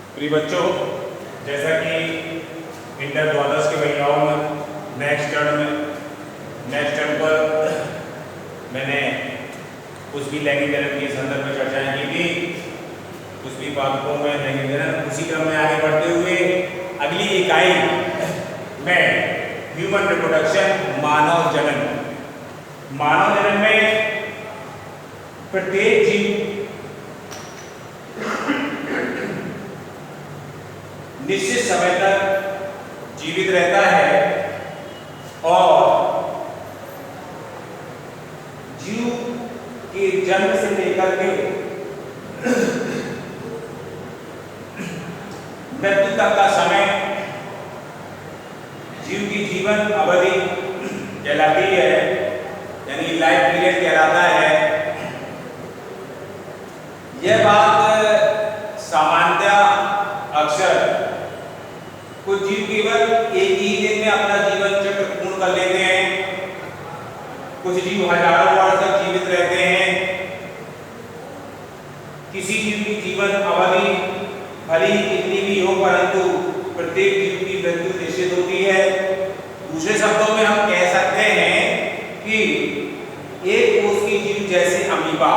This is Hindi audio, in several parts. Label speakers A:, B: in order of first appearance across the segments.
A: प्रिय बच्चों, जैसा कि इंटर द्वादश के परीक्षाओं में नेक्स्ट टर्म पर मैंने कुछ भी लैंगिक जन्म के संदर्भ में चर्चाएं की थी, कुछ भी पाठकों में लैंगिक जन्म, उसी क्रम में आगे बढ़ते हुए अगली इकाई में ह्यूमन रिप्रोडक्शन, मानव जन्म में प्रत्येक जीव निश्चित समय तक जीवित रहता है और जीव के जन्म से लेकर के मृत्यु तक का समय जीव की जीवन अवधि कहलाती है, यानी लाइफ पीरियड कहलाता है। यह बात सामान्यतः अक्सर कुछ जीव केवल एक ही दिन में अपना जीवन चक्र पूर्ण कर लेते हैं, कुछ जीव हजारों वर्ष तक जीवित रहते हैं। किसी जीव की जीवन अवधि भले ही कितनी भी हो, परंतु प्रत्येक जीव की मृत्यु निश्चित होती है। दूसरे शब्दों में हम कह सकते हैं कि एक कोष की जीव जैसे अमीबा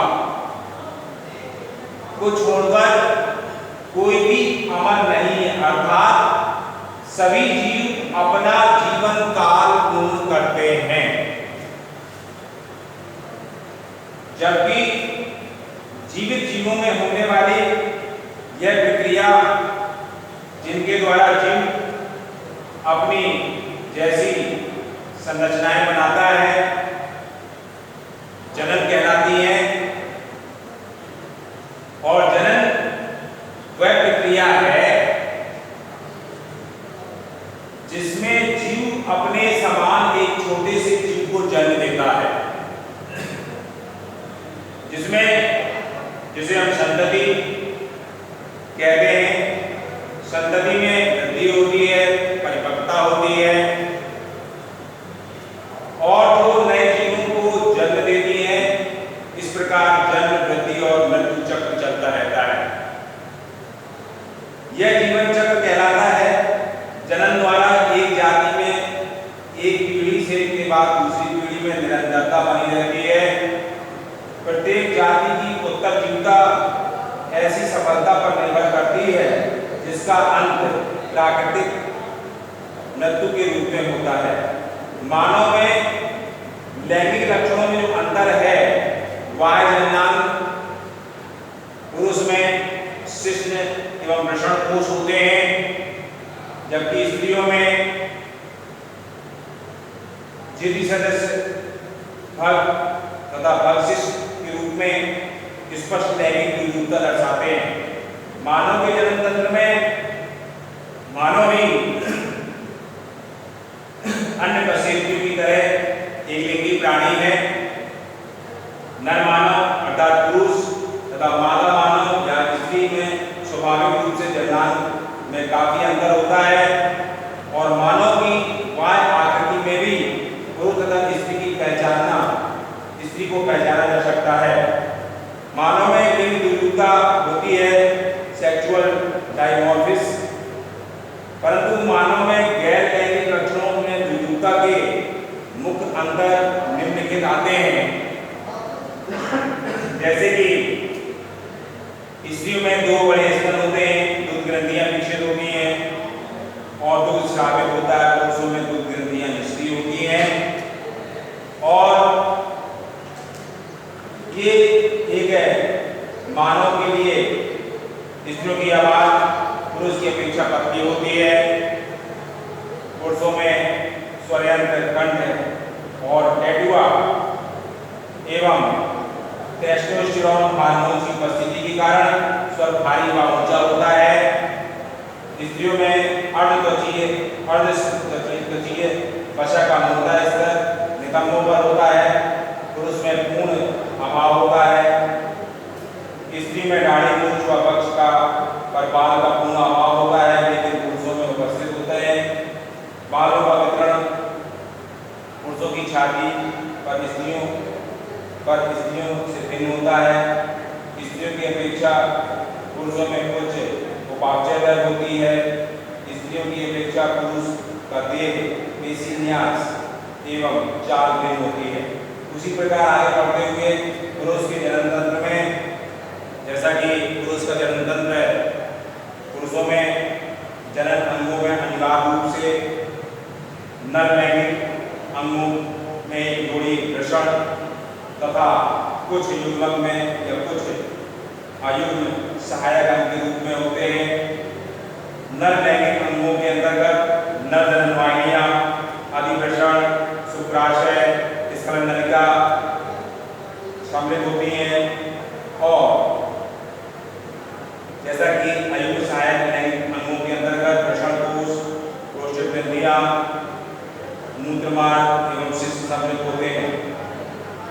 A: को छोड़कर कोई भी अमर नहीं है, अर्थात सभी जीव अपना जीवन काल पूर्ण करते हैं, जबकि जीवित जीवों में होने वाली यह प्रक्रिया, जिनके द्वारा जीव अपनी जैसी संरचनाएं बनाता है, जनन कहलाती है। और जनन वह प्रक्रिया है जिसमें जीव अपने समान एक छोटे से जीव को जन्म देता है, जिसे हम संतति कहते हैं। संतति में वृद्धि होती है, परिपक्वता होती है और जो नए जीवों को जन्म देती है। इस प्रकार जन्म, वृद्धि और मृत्यु चक्र चलता रहता है। यह जीवन चक्र कहलाता है। जनन द्वारा एक जाति में एक पीढ़ी से के बाद दूसरी पीढ़ी में निरंतरता बनी रहती है। प्रत्येक जाति की उत्तरजीविता ऐसी सफलता पर निर्भर करती है जिसका अंत प्राकृतिक मृत्यु के रूप में होता है। मानव में लैंगिक लक्षणों में जो अंतर है, वाय जननांग पुरुष में शिश्न एवं वृषण कोष होते हैं, जबकि स्त्रियों में झिल्ली सदस्य भग तथा भगशिष्ट के रूप में स्पष्ट लैंगिक विविधता दर्शाते हैं। मानव के जन्म तंत्र में मानव ही अन्य कशेरुकियों की तरह एक लिंगी प्राणी है। नर मानव अर्थात पुरुष तथा मादा मानव या स्त्री में स्वाभाविक रूप से जननांग में काफी अंतर होता है और मानव की वाय आकृति में भी पुरुष तथा स्त्री को पहचाना जा सकता है। मानव में लिंग विविधता होती है, सेक्सुअल डायमॉर्फिज्म, परंतु मानव में गैर लैंगिक लक्षणों में विविधता के मुख्य अंतर निम्नलिखित आते हैं, जैसे कि स्त्रियों में दो बड़े स्तन होते हैं, दूध ग्रंथियां विकसित होती हैं और दूध स्रावित होता है। पुरुषों में दूध ग्रंथियां निष्क्रिय होती हैं और ये एक है मानव के लिए स्त्रियों की आवाज पुरुष की अपेक्षा पतली होती है। पुरुषों में स्वरयंत्र, कंठ और टैटुआ एवं टेस्टोस्टेरोन हार्मोन की उपस्थिति के कारण स्वर भारी व ऊंचा होता है। स्त्रियों में अर्धत्वचीय वसा का मोटा स्तर नितंबों पर होता है, पुरुष में पूर्ण अभाव होता है। स्त्री में दाढ़ी, मूंछ व वक्ष का पर बाल का पूर्ण अभाव होता है, लेकिन पुरुषों में उपस्थित होते हैं। बालों का वितरण पुरुषों की छाती पर स्त्रियों से भिन्न होता है। स्त्रियों की अपेक्षा पुरुषों में कुछ उपापचय दर होती है। स्त्रियों की अपेक्षा पुरुष का देह पेशीन्यास एवं चाल भिन्न होती है। उसी प्रकार आगे बढ़ते हुए पुरुष के जन्म तंत्र में, जैसा कि पुरुष का जन्म तंत्र है, पुरुषों में जनन अंगों में अनिवार्य रूप से नर लैंगिक अंगों में एक जोड़ी वृषण तथा कुछ युग्मक में या कुछ अयुग्म सहायक अंग के रूप में होते हैं। नर लैंगिक अंगों के अंतर्गत नर जननवाहिनियां, अधिवृषण, शुक्राशय, स्खलननलिका सम्मिलित होती हैं। और जैसा कि अयुग्म सहायक लैंगिक अंगों के अंतर्गत वृषणकोश, प्रोस्टेट ग्रंथियां, मूत्रमार्ग एवं शिश्न सम्मिलित होते हैं।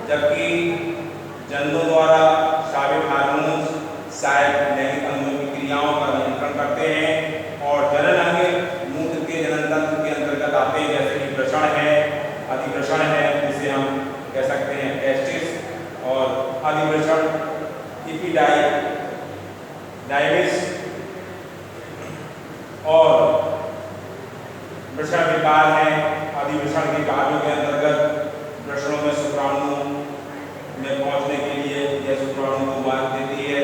A: जबकि जननों द्वारा स्रावित हार्मोन सहायक लैंगिक अंगों की क्रियाओं का नियंत्रण करते हैं। और जनन अंग मूत्र के जनन तंत्र के अंतर्गत आते हैं, जैसे कि वृषण है, अधिवृषण है, जिसे हम कह सकते हैं टेस्टिस, और अधिवृषण एपिडाइमिस, और वृषण विकार है। अधिवृषण के कार्यों के अंतर्गत वृषणों में शुक्राणु में पहुंचने के लिए यह शुक्राणु को मार्ग देती है।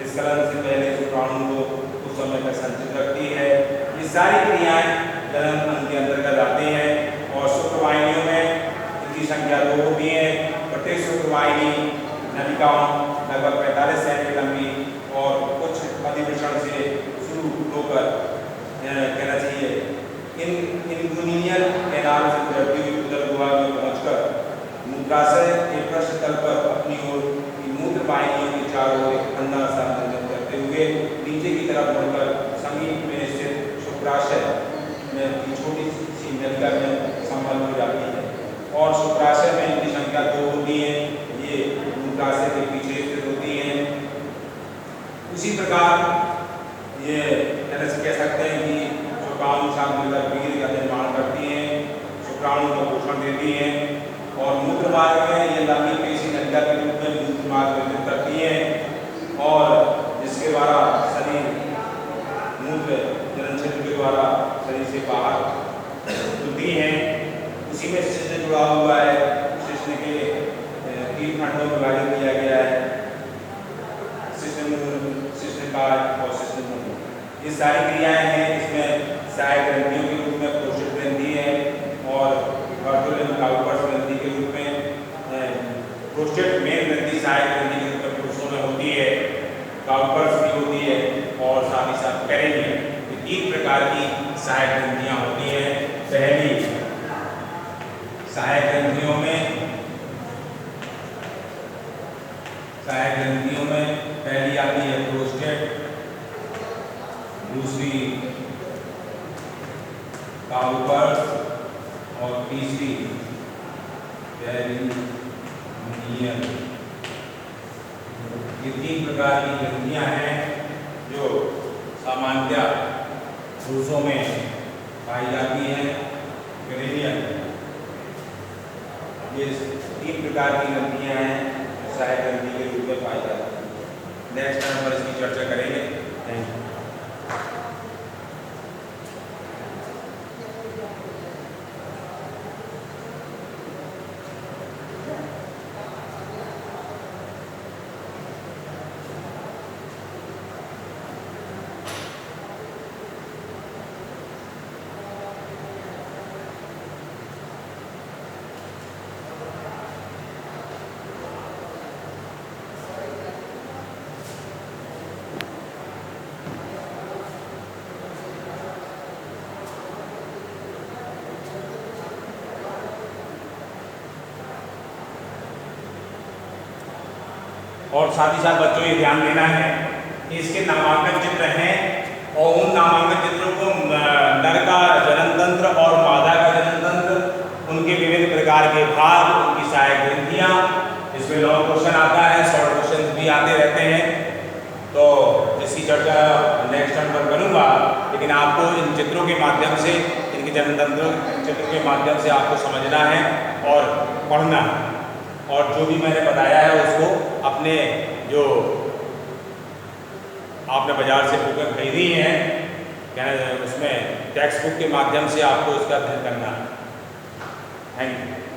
A: स्खलन से पहले शुक्राणु को कुछ समय तक संचित रखती है। ये सारी क्रियाएं जनन अंग के अंतर्गत आती हैं। और शुक्रवाहिनियों में इनकी संख्या 2 होती है। प्रत्येक शुक्रवाहिनी नलिकाओं लगभग 45 सेंटीमीटर लंबी और कुछ अधिवृषण से शुरू होकर कहना चाहिए इंगुइनल कैनाल से गुजरती हुई उदर गुहा में पहुंचकर मूत्राशय के पृष्ठ तल पर अपनी ओर मूत्र वाहिनियों के चारों ओर एक अंधा सा मंजन करते हुए नीचे की तरफ मुड़कर समीप में स्थित शुक्राशय में छोटी सी नलिका में संबंध हो जाती है। और शुक्राशय में इनकी संख्या 2 होती है। ये मूत्राशय के पीछे स्थित होती है। उसी प्रकार ये कह सकते हैं कि शुक्राणु साथ मिलकर वीर्य का निर्माण करती हैं, शुक्राणु को पोषण देती हैं। और मूत्र मार्ग में ये लंबी पेशी नलिका के रूप में मूत्र मार्ग वितरित करती हैं, और जिसके द्वारा शरीर मूत्र जनन क्षेत्र के द्वारा शरीर से बाहर खुलती हैं। उसी में शिश्न जुड़ा हुआ है। शिश्न के 3 खंडों में विभाजित किया गया है, शिश्नकाय और शिश्नमूल। ये सारी क्रियाएं हैं। इसमें सहायक ग्रंथियों के रूप में प्रोस्टेट ग्रंथि है, और वर्तुलिन काउपर्स ग्रंथि के रूप में प्रोस्टेट मेन ग्रंथि सहायक ग्रंथि के रूप में पुरुषों में होती है, काउपर्स भी होती है, और साथ ही साथ पेरिनियम। ये 3 प्रकार की सहायक ग्रंथियां होती हैं। पहली सहायक ग्रंथियों में पहली आती है प्रोस्टेट, दूसरी काउपर्स, और तीसरी पेरिनियम। ये 3 प्रकार की ग्रंथियां हैं जो सामान्यतः पुरुषों में पाई जाती हैं। पेरिनियम, ये 3 प्रकार की ग्रंथियां हैं जो सहायक ग्रंथि के रूप में पाई जाती हैं। नेक्स्ट टाइम पर इसकी चर्चा करेंगे। Thank you. और साथ ही साथ बच्चों ये ध्यान देना है कि इसके नामांकन चित्र हैं, और उन नामांकन चित्रों को नर का जनन तंत्र और मादा का जनन तंत्र, उनके विभिन्न प्रकार के भाग, उनकी सहायक ग्रंथियां, इसमें लॉन्ग क्वेश्चन आता है, शॉर्ट क्वेश्चन भी आते रहते हैं। तो इसकी चर्चा नेक्स्ट टाइम पर करूँगा, लेकिन आपको इन चित्रों के माध्यम से, इनके जनन तंत्र चित्र के माध्यम से आपको समझना है और पढ़ना है, और जो भी मैंने बताया है उसको अपने जो आपने बाजार से बुकें खरीदी हैं, कहना उसमें टेक्स्ट बुक के माध्यम से आपको इसका अध्ययन करना है। Thank you.